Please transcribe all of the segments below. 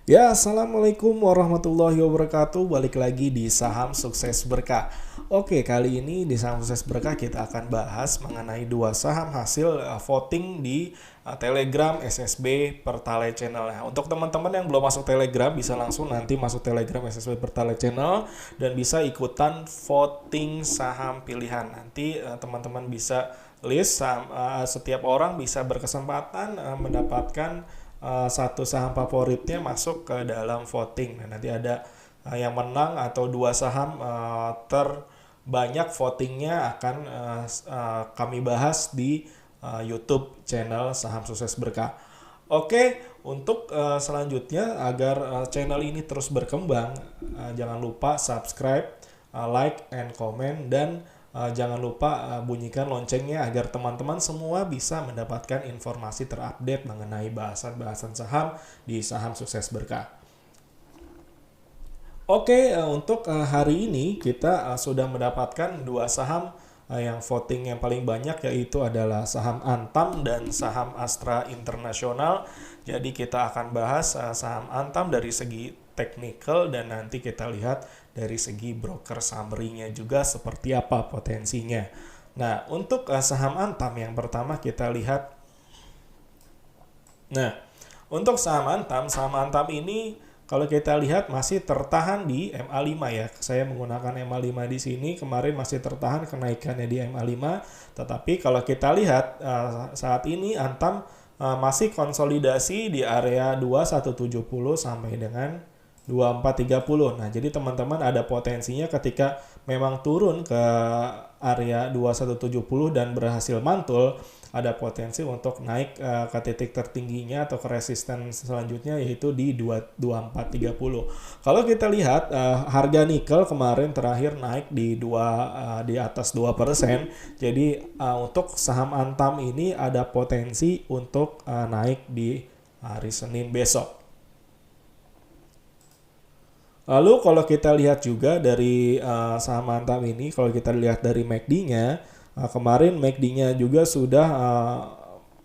Ya, assalamualaikum warahmatullahi wabarakatuh. Balik lagi di Saham Sukses Berkah. Oke, kali ini di Saham Sukses Berkah kita akan bahas mengenai dua saham hasil voting di Telegram SSB Pertalite Channel. Nah, untuk teman-teman yang belum masuk Telegram bisa langsung nanti masuk Telegram SSB Pertalite Channel dan bisa ikutan voting saham pilihan. Nanti teman-teman bisa list saham, setiap orang bisa berkesempatan mendapatkan satu saham favoritnya masuk ke dalam voting. Nah, nanti ada yang menang atau dua saham terbanyak votingnya akan kami bahas di YouTube channel Saham Sukses Berkah. Oke, untuk selanjutnya agar channel ini terus berkembang, jangan lupa subscribe, like, and comment, dan jangan lupa bunyikan loncengnya agar teman-teman semua bisa mendapatkan informasi terupdate mengenai bahasan-bahasan saham di Saham Sukses Berkah. Oke, untuk hari ini kita sudah mendapatkan dua saham yang voting yang paling banyak, yaitu adalah saham Antam dan saham Astra Internasional. Jadi kita akan bahas saham Antam dari segi technical dan nanti kita lihat dari segi broker summary-nya juga seperti apa potensinya. Nah, untuk saham Antam yang pertama kita lihat. Nah, untuk saham Antam ini kalau kita lihat masih tertahan di MA5 ya. Saya menggunakan MA5 di sini, kemarin masih tertahan kenaikannya di MA5. Tetapi kalau kita lihat saat ini Antam masih konsolidasi di area 2170 sampai dengan 2430. Nah, jadi teman-teman ada potensinya ketika memang turun ke area 2170 dan berhasil mantul, ada potensi untuk naik ke titik tertingginya atau ke resisten selanjutnya yaitu di 2430. Kalau kita lihat harga nikel kemarin terakhir naik di atas 2%. Jadi untuk saham Antam ini ada potensi untuk naik di hari Senin besok. Lalu kalau kita lihat juga dari saham Antam ini, kalau kita lihat dari MACD-nya, kemarin MACD-nya juga sudah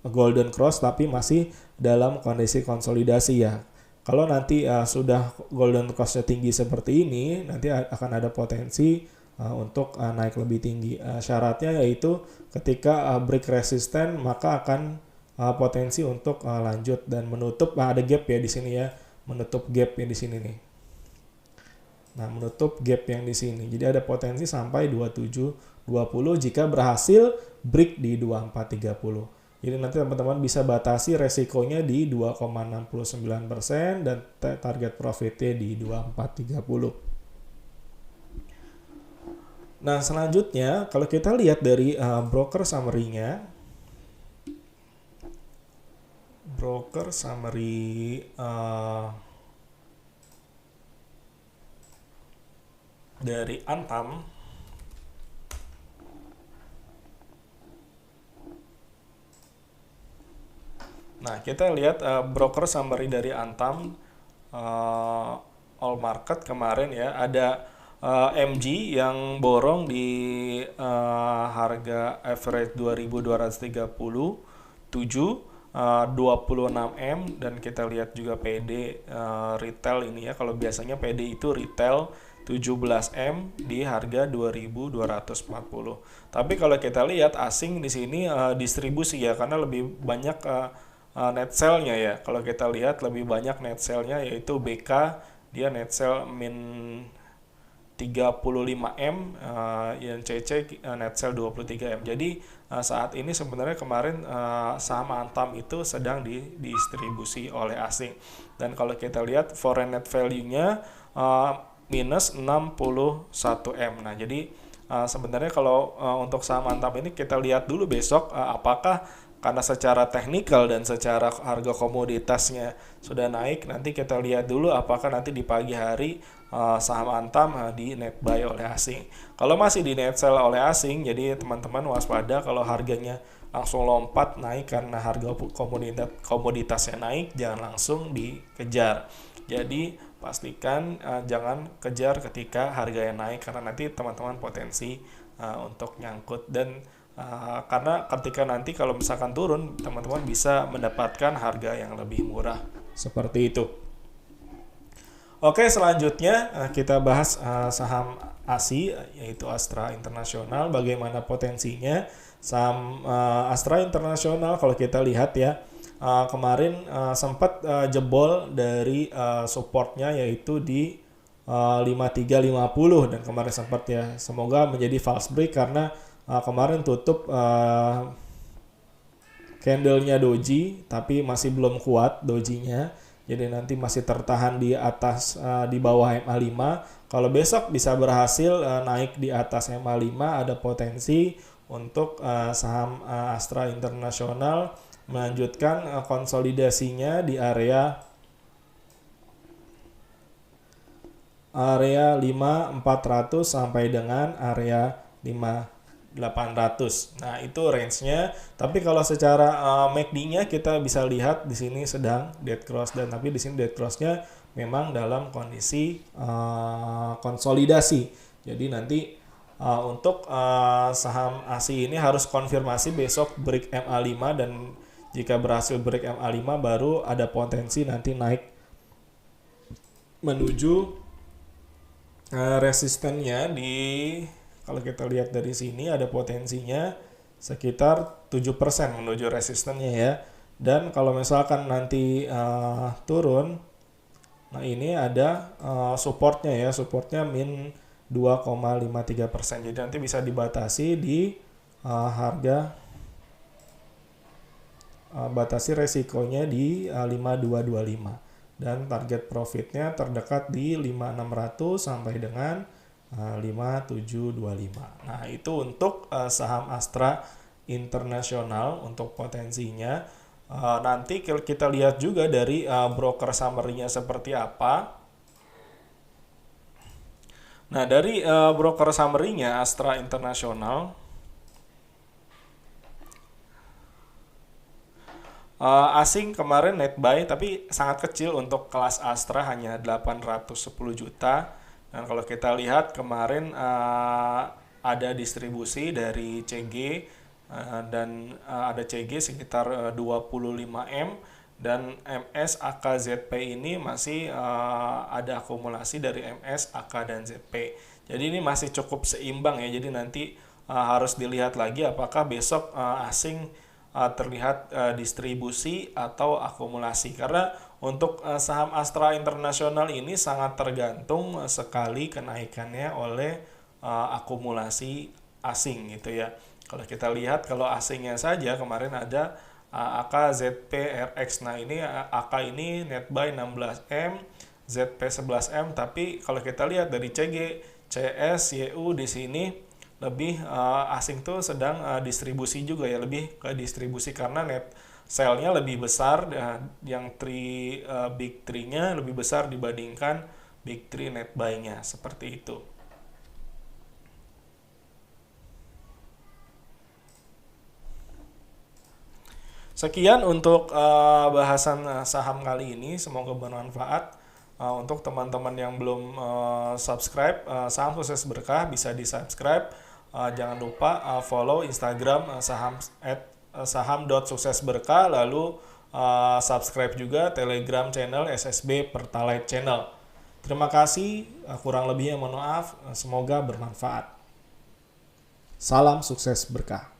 golden cross tapi masih dalam kondisi konsolidasi ya. Kalau nanti sudah golden cross-nya tinggi seperti ini, nanti akan ada potensi untuk naik lebih tinggi. Syaratnya yaitu ketika break resisten maka akan potensi untuk lanjut dan menutup. Ada gap ya di sini ya, menutup gap ya di sini nih. Nah, menutup gap yang di sini. Jadi ada potensi sampai 2720 jika berhasil break di 2430. Jadi nanti teman-teman bisa batasi resikonya di 2,69% dan target profitnya di 2430. Nah, selanjutnya kalau kita lihat dari broker summary-nya, broker summary dari Antam. Nah, kita lihat broker summary dari Antam all market kemarin ya, ada MG yang borong di harga average 2237 26M, dan kita lihat juga PD retail ini ya. Kalau biasanya PD itu retail 17M di harga 2240. Tapi kalau kita lihat asing di sini distribusi ya, karena lebih banyak net sell-nya ya. Kalau kita lihat lebih banyak net sell-nya yaitu BK, dia net sell min 35M, yang CC net sell 23M. Jadi saat ini sebenarnya kemarin saham Antam itu sedang didistribusi oleh asing. Dan kalau kita lihat foreign net value-nya minus 61M. Nah, jadi sebenarnya kalau untuk saham Antam ini kita lihat dulu besok apakah karena secara teknikal dan secara harga komoditasnya sudah naik, nanti kita lihat dulu apakah nanti di pagi hari saham Antam di net buy oleh asing. Kalau masih di net sell oleh asing, jadi teman-teman waspada kalau harganya langsung lompat naik karena harga komoditasnya naik, jangan langsung dikejar. Jadi pastikan jangan kejar ketika harganya naik, karena nanti teman-teman potensi untuk nyangkut. Dan karena ketika nanti kalau misalkan turun, teman-teman bisa mendapatkan harga yang lebih murah seperti itu. Oke, selanjutnya kita bahas saham ASI, yaitu Astra Internasional. Bagaimana potensinya saham Astra Internasional? Kalau kita lihat ya, kemarin sempat jebol dari supportnya, yaitu di 5350, dan kemarin sempat ya, semoga menjadi false break karena kemarin tutup candlenya doji, tapi masih belum kuat dojinya. Jadi nanti masih tertahan di atas di bawah MA5. Kalau besok bisa berhasil naik di atas MA5, ada potensi untuk saham Astra Internasional melanjutkan konsolidasinya di area 5400 sampai dengan area 5800. Nah, itu range-nya. Tapi kalau secara MACD-nya kita bisa lihat di sini sedang dead cross, dan tapi di sini dead cross-nya memang dalam kondisi konsolidasi. Jadi nanti untuk saham ASI ini harus konfirmasi besok break MA5, dan jika berhasil break MA5 baru ada potensi nanti naik menuju resistennya di, kalau kita lihat dari sini ada potensinya sekitar 7% menuju resistennya ya. Dan kalau misalkan nanti turun, nah ini ada supportnya ya, supportnya min 2,53%. Jadi nanti bisa dibatasi di harga batasi resikonya di 5225. Dan target profitnya terdekat di 5600 sampai dengan 5725. Nah, itu untuk saham Astra Internasional untuk potensinya. Nanti kita lihat juga dari broker summary-nya seperti apa. Nah, dari broker summary-nya Astra Internasional, asing kemarin net buy tapi sangat kecil untuk kelas Astra, hanya 810 juta. Dan kalau kita lihat kemarin ada distribusi dari CG, dan ada CG sekitar 25M, dan MS, AK, ZP ini masih ada akumulasi dari MS, AK, dan ZP. Jadi ini masih cukup seimbang ya. Jadi nanti harus dilihat lagi apakah besok asing terlihat distribusi atau akumulasi, karena untuk saham Astra Internasional ini sangat tergantung sekali kenaikannya oleh akumulasi asing gitu ya. Kalau kita lihat, kalau asingnya saja kemarin ada AK, ZP, RX. Nah, ini AK ini net buy 16M, ZP 11M, tapi kalau kita lihat dari CG, CS, YU di sini lebih asing tuh sedang distribusi juga ya, lebih ke distribusi karena net sell-nya lebih besar, yang big 3-nya lebih besar dibandingkan big 3 net buy-nya, seperti itu. Sekian untuk bahasan saham kali ini, semoga bermanfaat. Untuk teman-teman yang belum subscribe Saham Sukses Berkah, bisa di subscribe. Jangan lupa follow Instagram saham.suksesberkah, lalu subscribe juga Telegram channel SSB Pertalite Channel. Terima kasih, kurang lebihnya mohon maaf, semoga bermanfaat. Salam sukses berkah.